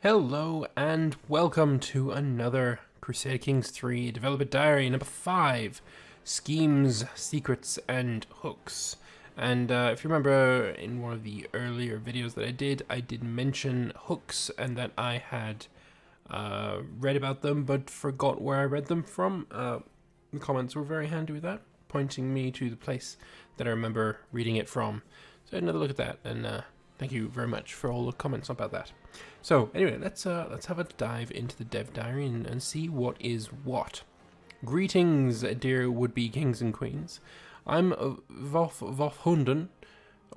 Hello and welcome to another Crusader Kings 3 Developer Diary number 5, Schemes, Secrets and Hooks. And if you remember in one of the earlier videos that I did mention hooks and that I had read about them but forgot where I read them from. The comments were very handy with that, pointing me to the place that I remember reading it from. So I had another look at that, and thank you very much for all the comments about that. So anyway, let's have a dive into the dev diary and see what is what. Greetings, dear would-be kings and queens. I'm Vofhunden,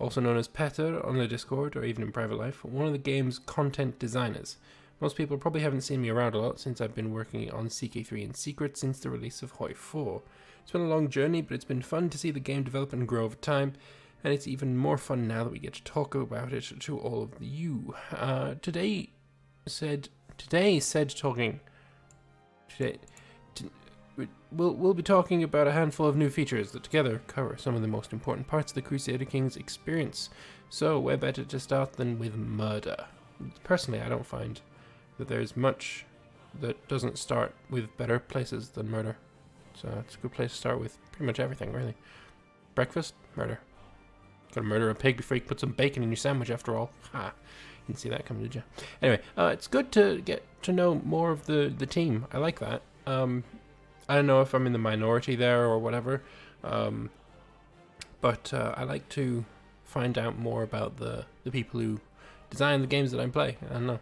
also known as Petter on the Discord or even in private life, one of the game's content designers. Most people probably haven't seen me around a lot since I've been working on CK3 and Secret since the release of Hoi 4. It's been a long journey, but it's been fun to see the game develop and grow over time, and it's even more fun now that we get to talk about it to all of you. Today, we'll be talking about a handful of new features that together cover some of the most important parts of the Crusader Kings experience. So, where better to start than with murder? Personally, I don't find that there's much that doesn't start with better places than murder. So it's a good place to start with pretty much everything, really. Breakfast, murder. Gotta murder a pig before you put some bacon in your sandwich, after all. Ha! You didn't see that coming, did you? Anyway, it's good to get to know more of the team. I like that. I don't know if I'm in the minority there or whatever, but I like to find out more about the people who design the games that I play. I don't know,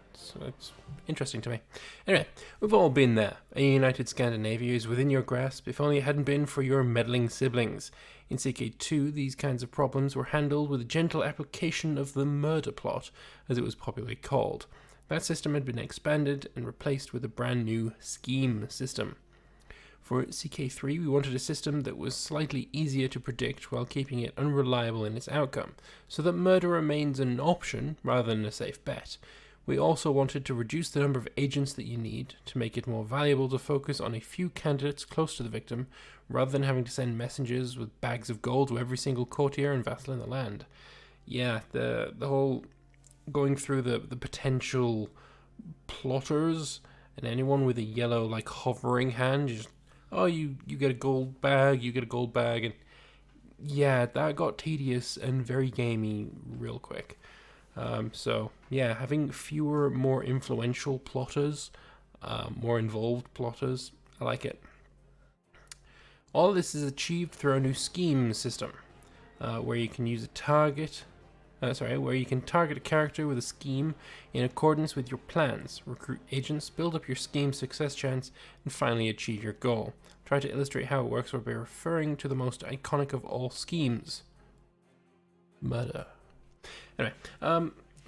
it's interesting to me. Anyway, we've all been there. A united Scandinavia is within your grasp, if only it hadn't been for your meddling siblings. In CK2, these kinds of problems were handled with a gentle application of the murder plot, as it was popularly called. That system had been expanded and replaced with a brand new scheme system. For CK3, we wanted a system that was slightly easier to predict while keeping it unreliable in its outcome, so that murder remains an option rather than a safe bet. We also wanted to reduce the number of agents that you need to make it more valuable to focus on a few candidates close to the victim, rather than having to send messengers with bags of gold to every single courtier and vassal in the land. Yeah, the whole going through the potential plotters and anyone with a yellow hovering hand, you get a gold bag, and yeah, that got tedious and very gamey real quick. So yeah, having fewer, more influential plotters, more involved plotters, I like it. All of this is achieved through a new scheme system, where you can target a character with a scheme in accordance with your plans, recruit agents, build up your scheme success chance, and finally achieve your goal. Try to illustrate how it works by referring to the most iconic of all schemes: murder. Anyway,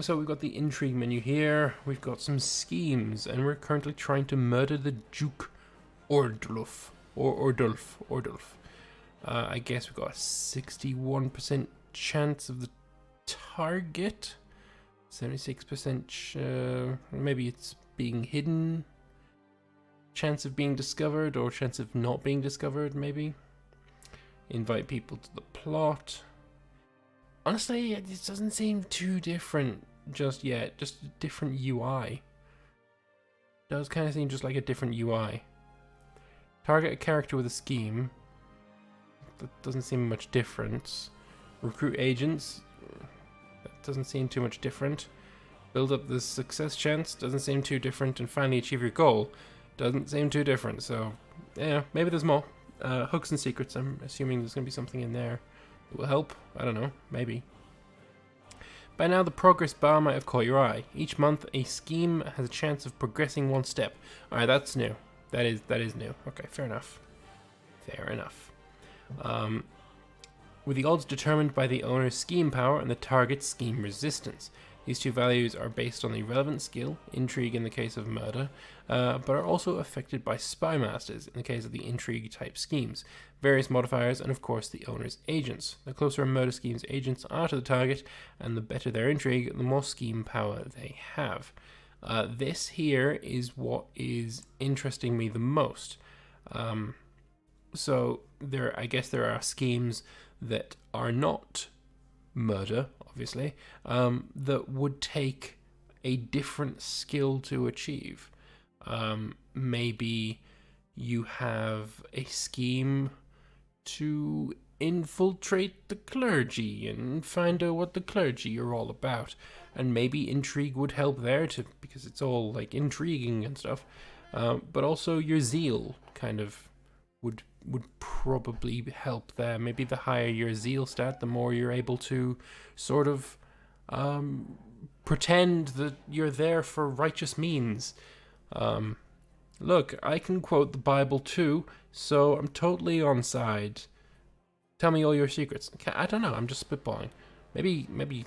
so we've got the intrigue menu here, we've got some schemes, and we're currently trying to murder the Duke Ordulf. I guess we've got a 61% chance of the target, 76% maybe it's being hidden, chance of being discovered or chance of not being discovered. Maybe invite people to the plot. Honestly, it doesn't seem too different just yet, just a different UI. It does kind of seem just like a different UI. Target a character with a scheme, that doesn't seem much difference. Recruit agents, that doesn't seem too much different. Build up the success chance, doesn't seem too different. And finally achieve your goal, doesn't seem too different. So yeah, maybe there's more. Hooks and secrets, I'm assuming there's going to be something in there that will help. I don't know, maybe. By now the progress bar might have caught your eye. Each month a scheme has a chance of progressing one step. Alright, that's new. That is new. Okay, fair enough. With the odds determined by the owner's scheme power and the target's scheme resistance. These two values are based on the relevant skill, intrigue in the case of murder, but are also affected by spy masters in the case of the intrigue type schemes, various modifiers, and of course the owner's agents. The closer a murder scheme's agents are to the target, and the better their intrigue, the more scheme power they have. This here is what is interesting me the most. So I guess there are schemes that are not murder, obviously, that would take a different skill to achieve. Maybe you have a scheme to infiltrate the clergy and find out what the clergy are all about, and maybe intrigue would help there too, because it's all like intriguing and stuff. But also your zeal kind of would probably help there. Maybe the higher your zeal stat, the more you're able to sort of pretend that you're there for righteous means. Look, I can quote the Bible too, so I'm totally on side. Tell me all your secrets. I don't know, I'm just spitballing. Maybe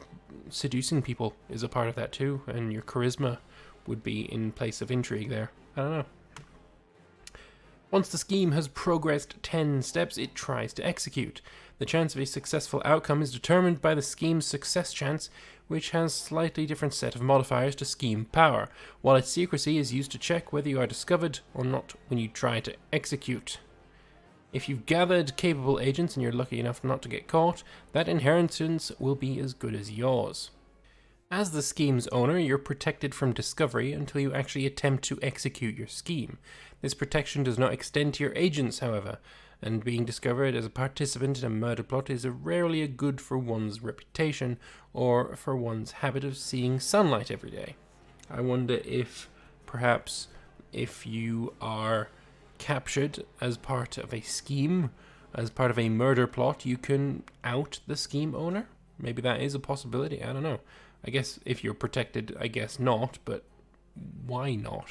seducing people is a part of that too, and your charisma would be in place of intrigue there. I don't know. Once the scheme has progressed 10 steps, it tries to execute. The chance of a successful outcome is determined by the scheme's success chance, which has a slightly different set of modifiers to scheme power, while its secrecy is used to check whether you are discovered or not when you try to execute. If you've gathered capable agents and you're lucky enough not to get caught, that inheritance will be as good as yours. As the scheme's owner, you're protected from discovery until you actually attempt to execute your scheme. This protection does not extend to your agents, however, and being discovered as a participant in a murder plot is rarely a good for one's reputation or for one's habit of seeing sunlight every day. I wonder if, perhaps, if you are captured as part of a scheme, as part of a murder plot, you can out the scheme owner? Maybe that is a possibility, I don't know. I guess if you're protected, I guess not, but why not?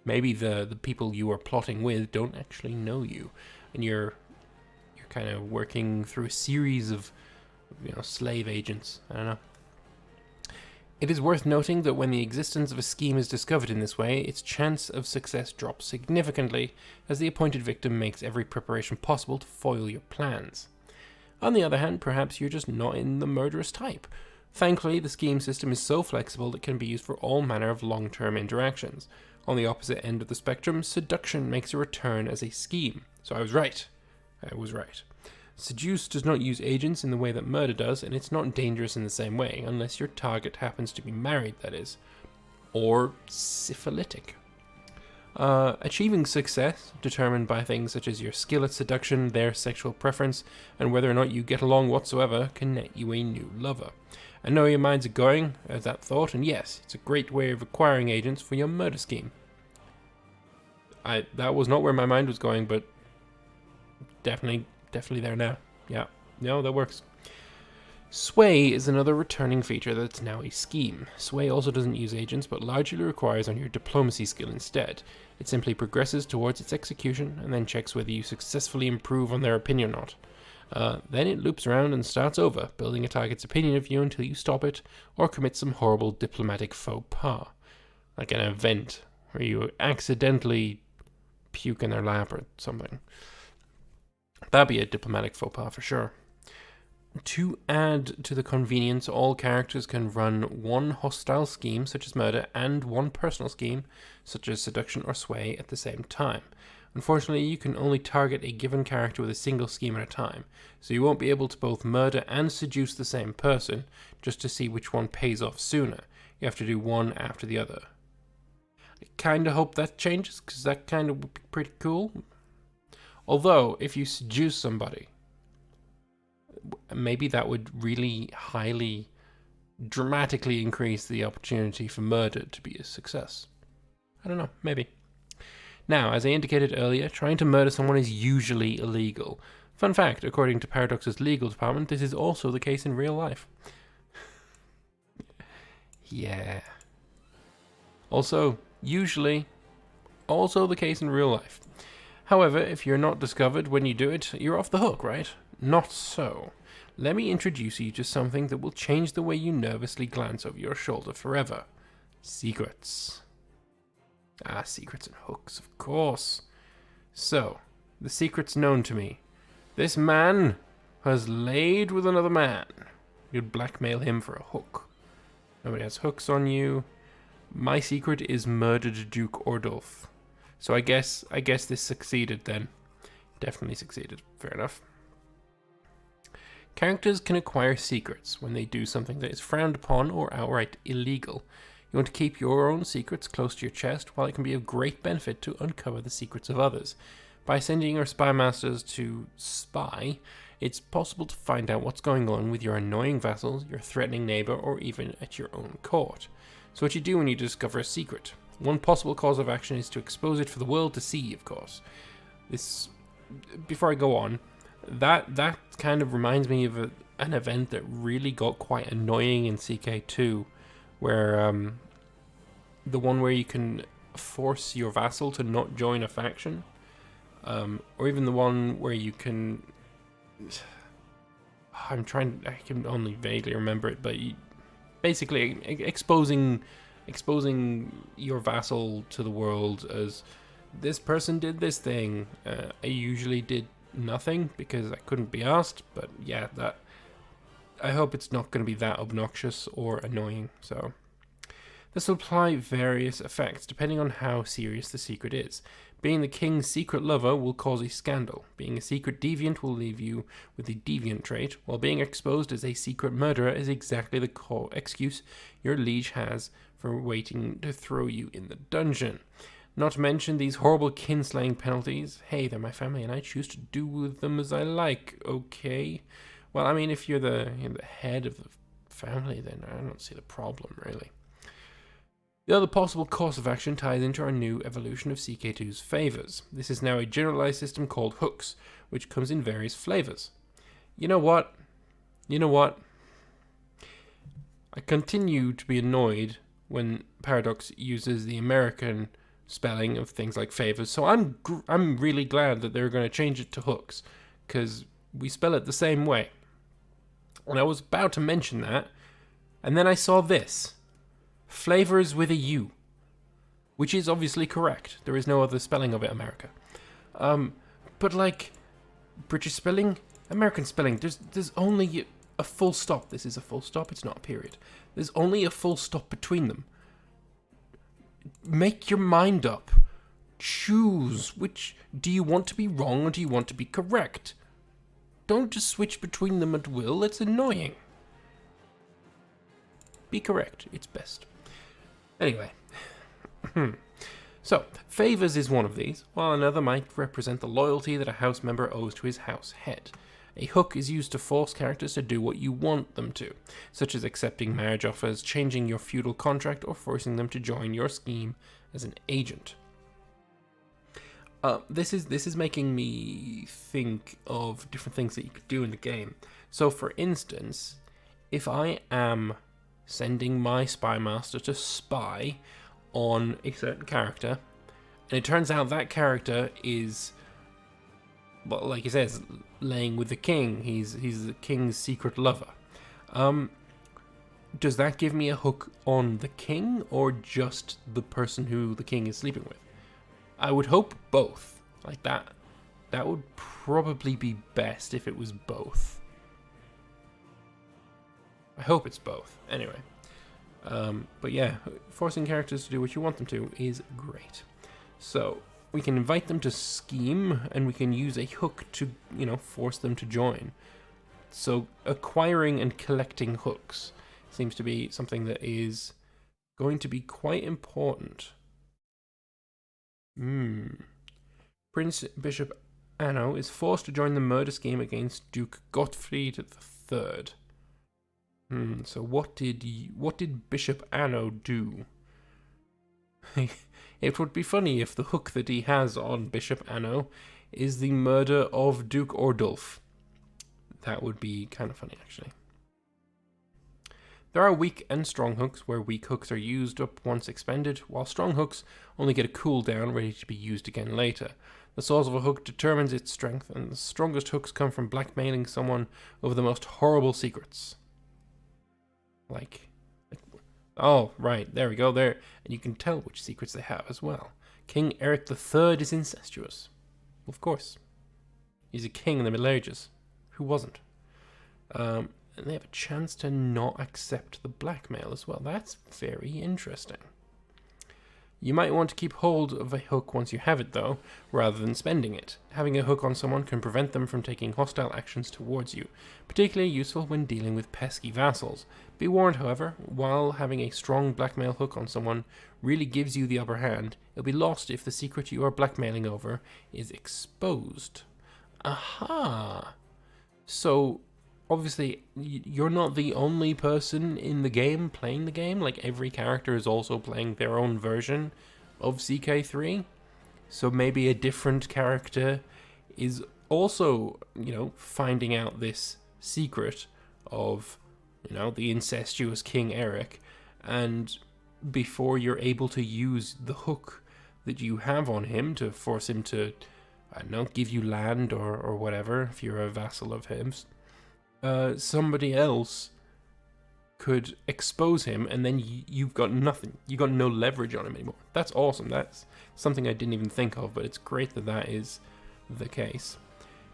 Maybe the people you are plotting with don't actually know you, and you're kind of working through a series of, slave agents. I don't know. It is worth noting that when the existence of a scheme is discovered in this way, its chance of success drops significantly, as the appointed victim makes every preparation possible to foil your plans. On the other hand, perhaps you're just not in the murderous type. Thankfully, the scheme system is so flexible that it can be used for all manner of long-term interactions. On the opposite end of the spectrum, seduction makes a return as a scheme. So I was right. Seduce does not use agents in the way that murder does, and it's not dangerous in the same way, unless your target happens to be married, that is. Or syphilitic. Achieving success, determined by things such as your skill at seduction, their sexual preference, and whether or not you get along whatsoever, can net you a new lover. I know your minds are going at that thought, and yes, it's a great way of acquiring agents for your murder scheme. That was not where my mind was going, but definitely there now. Yeah, no, that works. Sway is another returning feature that's now a scheme. Sway also doesn't use agents, but largely requires on your diplomacy skill instead. It simply progresses towards its execution, and then checks whether you successfully improve on their opinion or not. Then it loops around and starts over, building a target's opinion of you until you stop it, or commit some horrible diplomatic faux pas. Like an event, where you accidentally puke in their lap or something. That'd be a diplomatic faux pas for sure. To add to the convenience, all characters can run one hostile scheme, such as murder, and one personal scheme, such as seduction or sway, at the same time. Unfortunately, you can only target a given character with a single scheme at a time, so you won't be able to both murder and seduce the same person, just to see which one pays off sooner. You have to do one after the other. I kinda hope that changes, because that kinda would be pretty cool. Although, if you seduce somebody, maybe that would really highly, dramatically increase the opportunity for murder to be a success. I don't know, maybe. Now, as I indicated earlier, trying to murder someone is usually illegal. Fun fact, according to Paradox's legal department, this is also the case in real life. Yeah. Also, usually, also the case in real life. However, if you're not discovered when you do it, you're off the hook, right? Not so. Let me introduce you to something that will change the way you nervously glance over your shoulder forever. Secrets. Secrets and hooks, of course. So, the secret's known to me. This man has laid with another man. You'd blackmail him for a hook. Nobody has hooks on you. My secret is murdered Duke Ordulf. So I guess this succeeded then. Definitely succeeded. Fair enough. Characters can acquire secrets when they do something that is frowned upon or outright illegal. You want to keep your own secrets close to your chest, while it can be of great benefit to uncover the secrets of others. By sending your spy masters to spy, it's possible to find out what's going on with your annoying vassals, your threatening neighbor, or even at your own court. So what you do when you discover a secret. One possible cause of action is to expose it for the world to see, of course. This, before I go on, that kind of reminds me of an event that really got quite annoying in CK2, where the one where you can force your vassal to not join a faction, or even the one where you can... I can only vaguely remember it, but basically exposing your vassal to the world as this person did this thing. I usually did nothing because I couldn't be asked, but yeah, that I hope it's not going to be that obnoxious or annoying. So this will apply various effects depending on how serious the secret is. Being the king's secret lover will cause a scandal. Being a secret deviant will leave you with the deviant trait, while being exposed as a secret murderer is exactly the excuse your liege has for waiting to throw you in the dungeon. Not to mention these horrible kinslaying penalties. Hey, they're my family and I choose to do with them as I like, okay? Well, I mean, if you're the head of the family, then I don't see the problem, really. The other possible course of action ties into our new evolution of CK2's favors. This is now a generalized system called hooks, which comes in various flavors. You know what? I continue to be annoyed when Paradox uses the American spelling of things like favors, so I'm really glad that they're going to change it to hooks, because we spell it the same way. And I was about to mention that, and then I saw this. Flavors with a U, which is obviously correct. There is no other spelling of it, America. But like British spelling, American spelling, there's only a full stop. This is a full stop, it's not a period. There's only a full stop between them. Make your mind up. Choose which. Do you want to be wrong or do you want to be correct? Don't just switch between them at will, it's annoying. Be correct, it's best. Anyway, so favors is one of these, while another might represent the loyalty that a house member owes to his house head. A hook is used to force characters to do what you want them to, such as accepting marriage offers, changing your feudal contract, or forcing them to join your scheme as an agent. This is making me think of different things that you could do in the game. So, for instance, if I am sending my spy master to spy on a certain character, and it turns out that character is, well, like he says, laying with the king. He's the king's secret lover. Does that give me a hook on the king or just the person who the king is sleeping with? I would hope both. Like that would probably be best if it was both. I hope it's both. Anyway. But yeah, forcing characters to do what you want them to is great. So, we can invite them to scheme, and we can use a hook to, force them to join. So, acquiring and collecting hooks seems to be something that is going to be quite important. Prince Bishop Anno is forced to join the murder scheme against Duke Gottfried III. So what did Bishop Anno do? It would be funny if the hook that he has on Bishop Anno is the murder of Duke Ordulf. That would be kind of funny, actually. There are weak and strong hooks, where weak hooks are used up once expended, while strong hooks only get a cooldown ready to be used again later. The source of a hook determines its strength, and the strongest hooks come from blackmailing someone over the most horrible secrets. Oh, right, there we go, there. And you can tell which secrets they have as well. King Eric III is incestuous. Of course. He's a king in the Middle Ages. Who wasn't? And they have a chance to not accept the blackmail as well. That's very interesting. You might want to keep hold of a hook once you have it, though, rather than spending it. Having a hook on someone can prevent them from taking hostile actions towards you, particularly useful when dealing with pesky vassals. Be warned, however, while having a strong blackmail hook on someone really gives you the upper hand, it'll be lost if the secret you are blackmailing over is exposed. Aha! So, obviously, you're not the only person in the game playing the game. Like, every character is also playing their own version of CK3. So maybe a different character is also, finding out this secret of, the incestuous King Eric. And before you're able to use the hook that you have on him to force him to, give you land or whatever, if you're a vassal of his, somebody else could expose him, and then you've got nothing. You've got no leverage on him anymore. That's awesome. That's something I didn't even think of, but it's great that that is the case.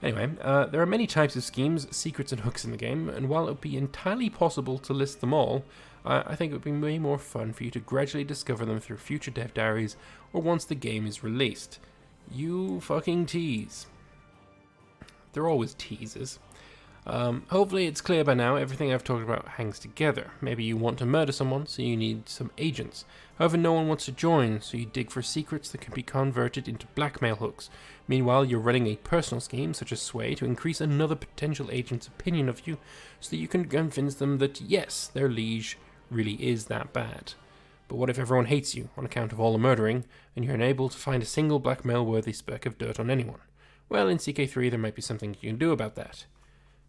Anyway, there are many types of schemes, secrets, and hooks in the game, and while it would be entirely possible to list them all, I think it would be way more fun for you to gradually discover them through future dev diaries or once the game is released. You fucking tease. They're always teasers. Hopefully it's clear by now everything I've talked about hangs together. Maybe you want to murder someone, so you need some agents. However, no one wants to join, so you dig for secrets that can be converted into blackmail hooks. Meanwhile, you're running a personal scheme, such as Sway, to increase another potential agent's opinion of you, so that you can convince them that, yes, their liege really is that bad. But what if everyone hates you on account of all the murdering, and you're unable to find a single blackmail-worthy speck of dirt on anyone? Well, in CK3 there might be something you can do about that.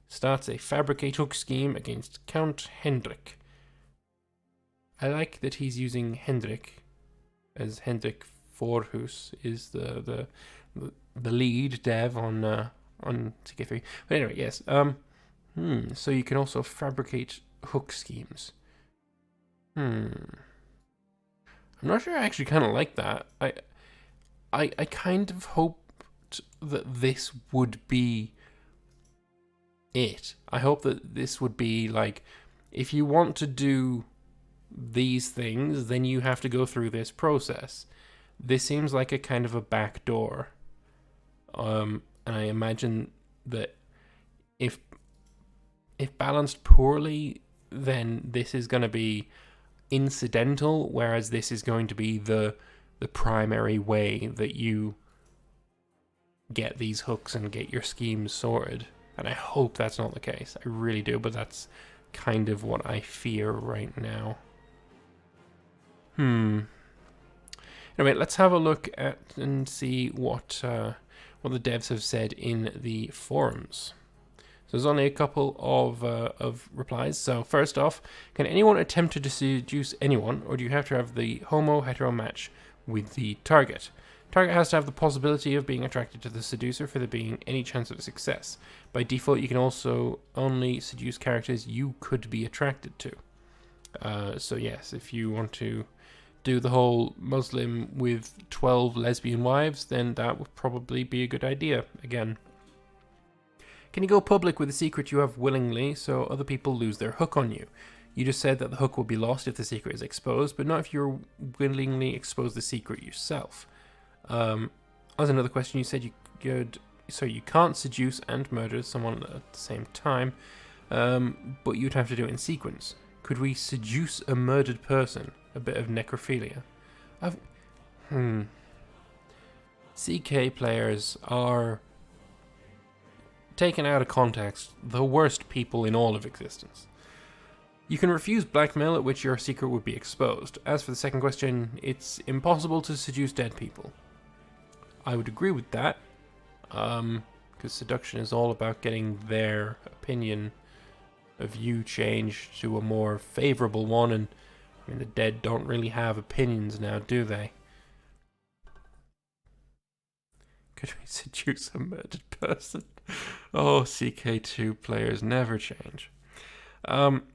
Starts a fabricate hook scheme against Count Hendrik. I like that he's using Hendrik, as Hendrik Voorhuis is the lead dev on CK3. But anyway, yes. So you can also fabricate hook schemes. I'm not sure I actually kind of like that. I kind of hoped that this would be it. I hope that this would be like, if you want to do these things, then you have to go through this process. This seems like a kind of a back door. And I imagine that if balanced poorly, then this is going to be incidental, whereas this is going to be the primary way that you get these hooks and get your schemes sorted. And I hope that's not the case. I really do, but that's kind of what I fear right now. Anyway, let's have a look at and see what the devs have said in the forums. So there's only a couple of replies. So first off, can anyone attempt to seduce anyone, or do you have to have the homo-hetero match with the target? Target has to have the possibility of being attracted to the seducer for there being any chance of success. By default, you can also only seduce characters you could be attracted to. So yes, if you want to do the whole Muslim with 12 lesbian wives, then that would probably be a good idea, again. Can you go public with a secret you have willingly so other people lose their hook on you? You just said that the hook will be lost if the secret is exposed, but not if you willingly expose the secret yourself. As another question, you said you can't seduce and murder someone at the same time, but you'd have to do it in sequence. Could we seduce a murdered person? A bit of necrophilia. CK players are, taken out of context, the worst people in all of existence. You can refuse blackmail at which your secret would be exposed. As for the second question, it's impossible to seduce dead people. I would agree with that, because seduction is all about getting their opinion of you changed to a more favorable one, and I mean, the dead don't really have opinions now, do they? Could we seduce a murdered person? Oh, CK2 players never change.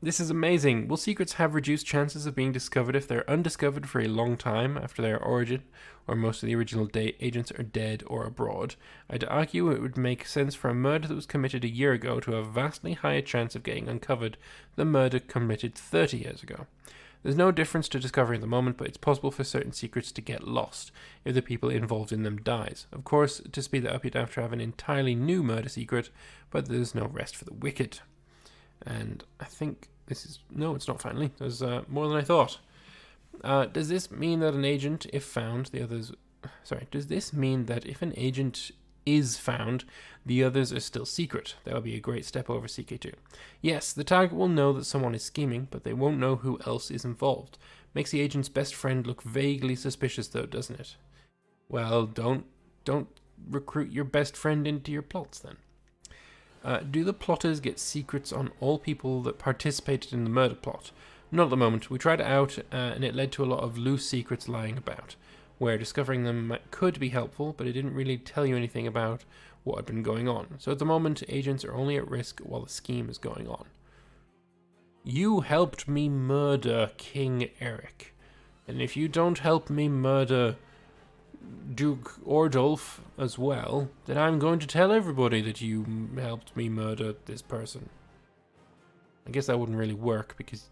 This is amazing. Will secrets have reduced chances of being discovered if they're undiscovered for a long time after their origin, or most of the original agents are dead or abroad? I'd argue it would make sense for a murder that was committed a year ago to have a vastly higher chance of getting uncovered than murder committed 30 years ago. There's no difference to discovery at the moment, but it's possible for certain secrets to get lost if the people involved in them dies. Of course, to speed that up, you'd have to have an entirely new murder secret, but there's no rest for the wicked. And I think this is... No, it's not finally. There's more than I thought. Does this mean that an agent, if found, the others... Sorry, does this mean that if an agent is found, the others are still secret? That would be a great step over CK2. Yes, the target will know that someone is scheming, but they won't know who else is involved. Makes the agent's best friend look vaguely suspicious though, doesn't it? Well, don't recruit your best friend into your plots then. Do the plotters get secrets on all people that participated in the murder plot? Not at the moment. We tried it out and it led to a lot of loose secrets lying about, where discovering them could be helpful, but it didn't really tell you anything about what had been going on. So at the moment, agents are only at risk while the scheme is going on. You helped me murder King Eric, and if you don't help me murder Duke Ordulf as well, then I'm going to tell everybody that you helped me murder this person. I guess that wouldn't really work, because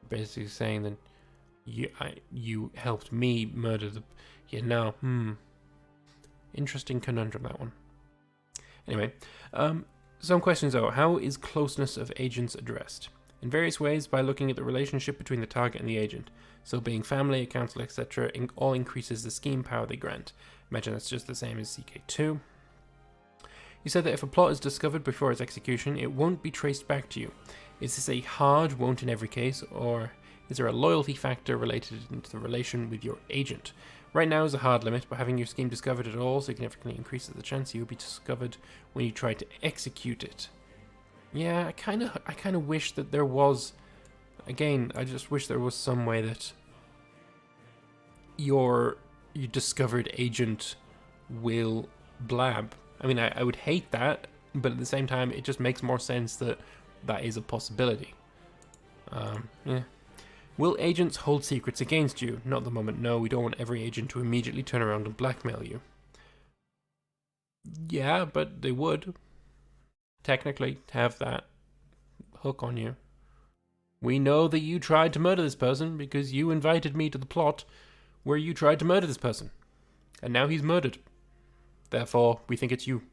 you're basically saying that you helped me murder the... Yeah, no, Interesting conundrum, that one. Anyway, some questions though. How is closeness of agents addressed? In various ways, by looking at the relationship between the target and the agent. So being family, a council, etc. all increases the scheme power they grant. Imagine that's just the same as CK2. You said that if a plot is discovered before its execution, it won't be traced back to you. Is this a hard won't in every case, or is there a loyalty factor related to the relation with your agent? Right now is a hard limit, but having your scheme discovered at all significantly increases the chance you will be discovered when you try to execute it. Yeah, I kind of wish that there was... Again, I just wish there was some way that your discovered agent will blab. I mean, I would hate that, but at the same time, it just makes more sense that that is a possibility. Yeah. Will agents hold secrets against you? Not at the moment, no. We don't want every agent to immediately turn around and blackmail you. Yeah, but they would technically have that hook on you. We know that you tried to murder this person because you invited me to the plot where you tried to murder this person. And now he's murdered. Therefore, we think it's you.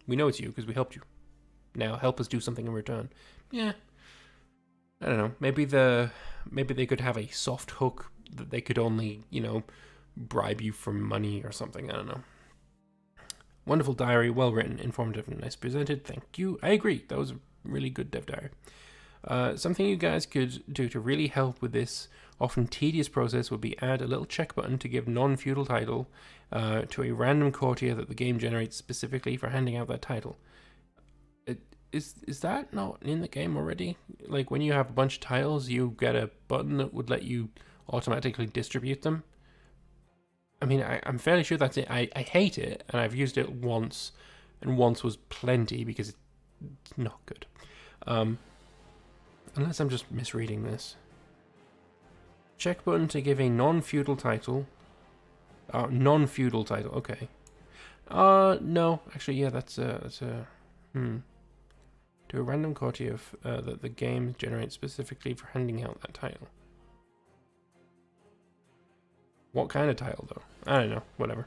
We know it's you because we helped you. Now help us do something in return. Yeah. I don't know. Maybe they could have a soft hook that they could only, bribe you for money or something. I don't know. Wonderful diary, well written, informative, and nice presented. Thank you. I agree. That was a really good dev diary. Something you guys could do to really help with this often tedious process would be add a little check button to give non-feudal title to a random courtier that the game generates specifically for handing out that title. Is that not in the game already? Like when you have a bunch of titles, you get a button that would let you automatically distribute them? I mean, I'm fairly sure that's it. I hate it, and I've used it once, and once was plenty because it's not good. Unless I'm just misreading this. Check button to give a non-feudal title. Non-feudal title, okay. No, actually, yeah, that's a to a random courtier that the game generates specifically for handing out that title. What kind of title, though? I don't know, whatever.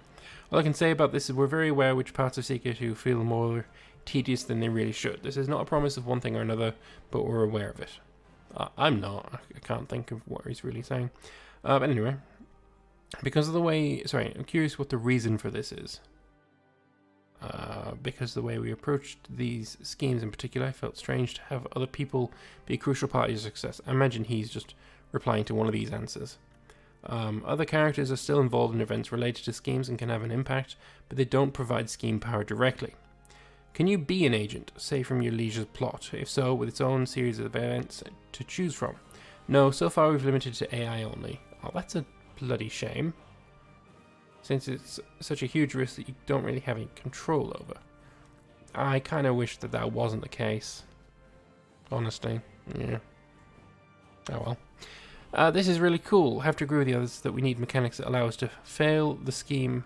All I can say about this is we're very aware which parts of CK2 feel more tedious than they really should. This is not a promise of one thing or another, but we're aware of it. I'm not. I can't think of what he's really saying. But anyway, because of the way... Sorry, I'm curious what the reason for this is. Because the way we approached these schemes in particular, I felt strange to have other people be a crucial part of your success. I imagine he's just replying to one of these answers. Other characters are still involved in events related to schemes and can have an impact, but they don't provide scheme power directly. Can you be an agent, say from your Liege's plot? If so, with its own series of events to choose from? No, so far we've limited to AI only. Oh, that's a bloody shame. Since it's such a huge risk that you don't really have any control over. I kind of wish that that wasn't the case. Honestly. Yeah. Oh well. This is really cool. I have to agree with the others that we need mechanics that allow us to foil the scheme,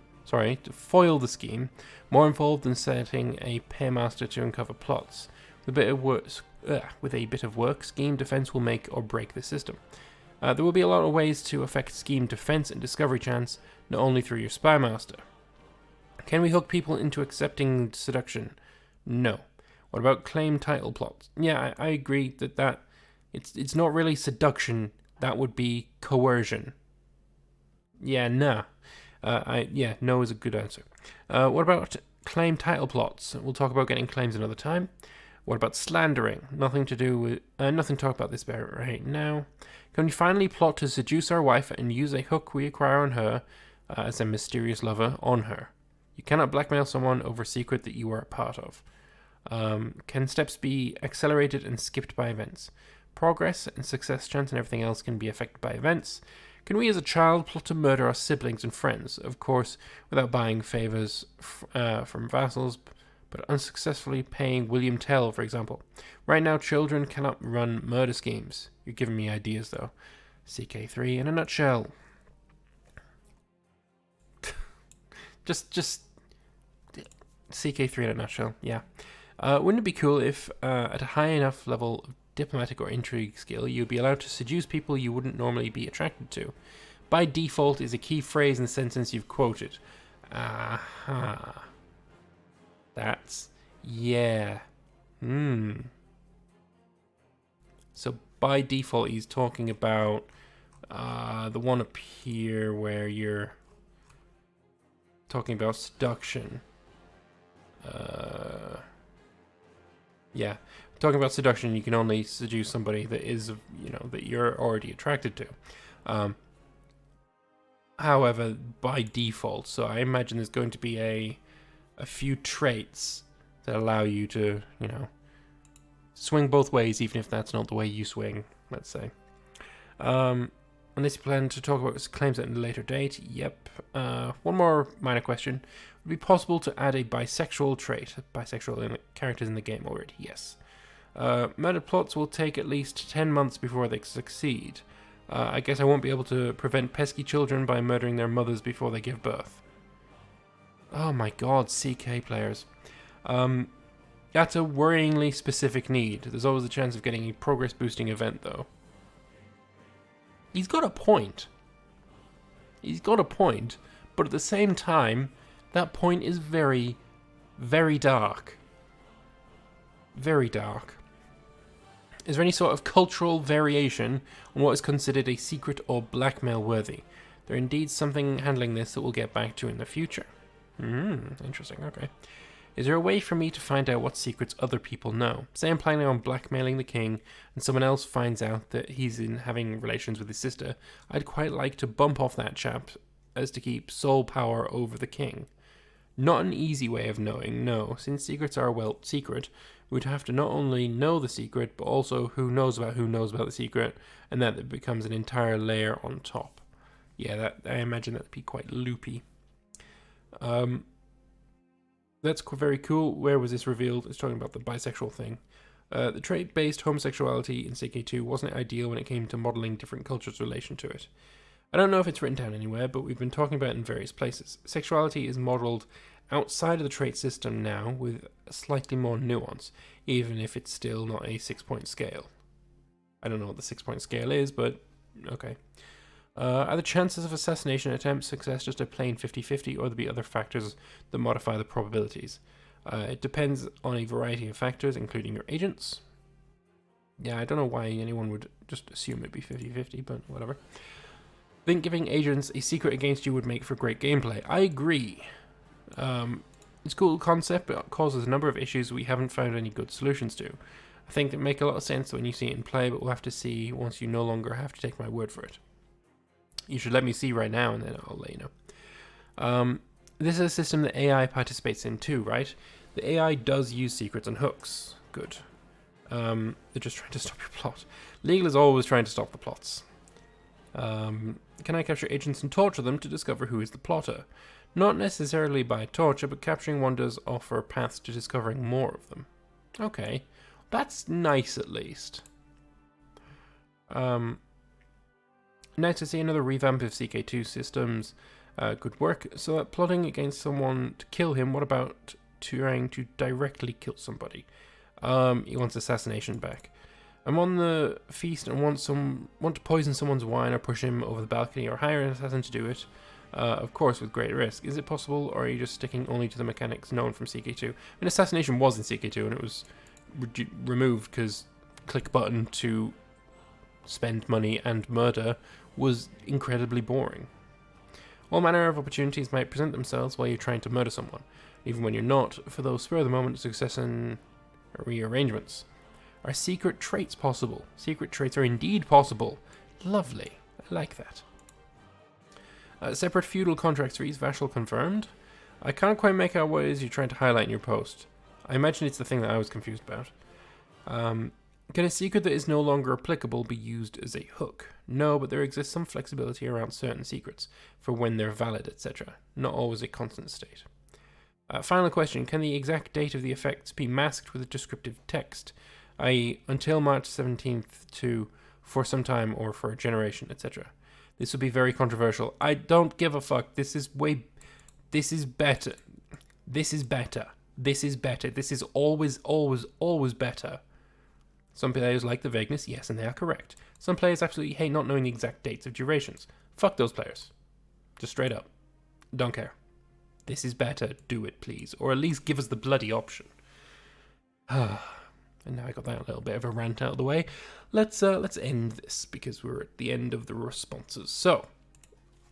more involved than setting a paymaster to uncover plots. With a bit of work, scheme defense will make or break the system. There will be a lot of ways to affect scheme defense and discovery chance, not only through your spy master. Can we hook people into accepting seduction? No. What about claim title plots? Yeah, I agree that it's not really seduction. That would be coercion. Yeah, nah. No is a good answer. What about claim title plots? We'll talk about getting claims another time. What about slandering? Nothing to talk about this right now. Can we finally plot to seduce our wife and use a hook we acquire on her as a mysterious lover on her? You cannot blackmail someone over a secret that you are a part of. Can steps be accelerated and skipped by events? Progress and success chance and everything else can be affected by events. Can we as a child plot to murder our siblings and friends? Of course, without buying favours from vassals, but unsuccessfully paying William Tell, for example. Right now, children cannot run murder schemes. You're giving me ideas, though. CK3 in a nutshell. just CK3 in a nutshell, yeah. Wouldn't it be cool if, at a high enough level of diplomatic or intrigue skill, you'd be allowed to seduce people you wouldn't normally be attracted to? By default is a key phrase in the sentence you've quoted. Aha. That's... yeah. So by default he's talking about the one up here where you're talking about seduction. Yeah, talking about seduction, you can only seduce somebody that is, that you're already attracted to. However, by default, so I imagine there's going to be a few traits that allow you to, swing both ways, even if that's not the way you swing, let's say. Unless you plan to talk about claims at a later date, yep. One more minor question. Would it be possible to add a bisexual trait? Bisexual characters in the game already, yes. Murder plots will take at least 10 months before they succeed. I guess I won't be able to prevent pesky children by murdering their mothers before they give birth. Oh my god, CK players. That's a worryingly specific need. There's always a chance of getting a progress boosting event, though. He's got a point. He's got a point, but at the same time, that point is very, very dark. Very dark. Is there any sort of cultural variation on what is considered a secret or blackmail worthy? There indeed something handling this that we'll get back to in the future. Interesting, okay. Is there a way for me to find out what secrets other people know? Say I'm planning on blackmailing the king, and someone else finds out that he's having relations with his sister. I'd quite like to bump off that chap as to keep sole power over the king. Not an easy way of knowing, no. Since secrets are, well, secret, we'd have to not only know the secret, but also who knows about the secret, and that it becomes an entire layer on top. Yeah, I imagine that'd be quite loopy. That's very cool. Where was this revealed? It's talking about the bisexual thing. The trait-based homosexuality in CK2 wasn't ideal when it came to modeling different cultures' relation to it. I don't know if it's written down anywhere, but we've been talking about it in various places. Sexuality is modeled outside of the trait system now with slightly more nuance, even if it's still not a 6-point scale. I don't know what the 6-point scale is, but okay. Are the chances of assassination attempt success just a plain 50-50, or there be other factors that modify the probabilities? It depends on a variety of factors, including your agents. Yeah, I don't know why anyone would just assume it'd be 50-50, but whatever. I think giving agents a secret against you would make for great gameplay. I agree. It's a cool concept, but it causes a number of issues we haven't found any good solutions to. I think it make a lot of sense when you see it in play, but we'll have to see once you no longer have to take my word for it. You should let me see right now, and then I'll let you know. This is a system that AI participates in too, right? The AI does use secrets and hooks. Good. They're just trying to stop your plot. Legal is always trying to stop the plots. Can I capture agents and torture them to discover who is the plotter? Not necessarily by torture, but capturing one does offer paths to discovering more of them. Okay. That's nice, at least. Nice to see another revamp of CK2 systems. Good work. So plotting against someone to kill him, what about trying to directly kill somebody? He wants assassination back. I'm on the feast and want to poison someone's wine or push him over the balcony or hire an assassin to do it. Of course, with great risk. Is it possible, or are you just sticking only to the mechanics known from CK2? I mean, Assassination was in CK2, and it was removed because click button to spend money and murder was incredibly boring. All manner of opportunities might present themselves while you're trying to murder someone, even when you're not, for those spur-of-the-moment success and rearrangements. Are secret traits possible? Secret traits are indeed possible. Lovely. I like that. Separate feudal contracts for East Vassal confirmed. I can't quite make out what it is you're trying to highlight in your post. I imagine it's the thing that I was confused about. Can a secret that is no longer applicable be used as a hook? No, but there exists some flexibility around certain secrets, for when they're valid, etc. Not always a constant state. Final question, can the exact date of the effects be masked with a descriptive text, i.e. until March 17th to for some time or for a generation, etc.? This would be very controversial. I don't give a fuck. This is better. This is better. This is always better. Some players like the vagueness, yes, and they are correct. Some players absolutely hate not knowing the exact dates of durations. Fuck those players. Just straight up. Don't care. This is better. Do it, please. Or at least give us the bloody option. And now I got that little bit of a rant out of the way. Let's end this, because we're at the end of the responses. So,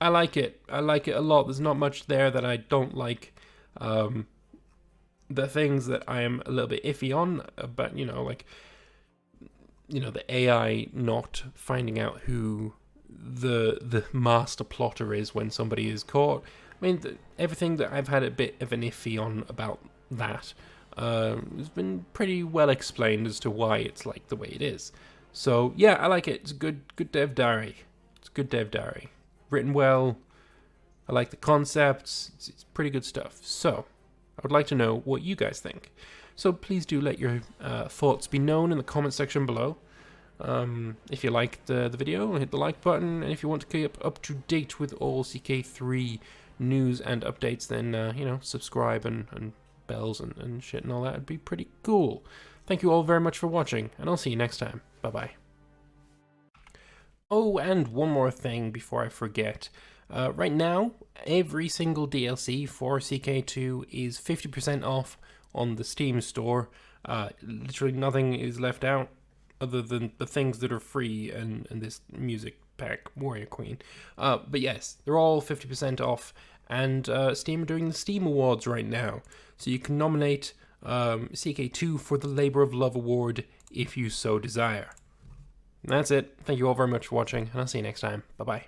I like it. I like it a lot. There's not much there that I don't like. The things that I am a little bit iffy on, but the AI not finding out who the master plotter is when somebody is caught. I mean, everything that I've had a bit of an iffy on about that has been pretty well explained as to why it's like the way it is. So yeah, I like it. It's a good dev diary. It's good dev diary. Written well. I like the concepts. It's pretty good stuff. So I would like to know what you guys think. So please do let your thoughts be known in the comment section below. If you liked the video, hit the like button, and if you want to keep up to date with all CK3 news and updates, then subscribe and bells and shit and all that would be pretty cool. Thank you all very much for watching, and I'll see you next time. Bye bye. Oh, and one more thing before I forget. Right now, every single DLC for CK2 is 50% off on the Steam store. Literally nothing is left out other than the things that are free and this music pack, Warrior Queen. But yes, they're all 50% off, and Steam are doing the Steam Awards right now. So you can nominate CK2 for the Labor of Love Award if you so desire. And that's it. Thank you all very much for watching, and I'll see you next time. Bye-bye.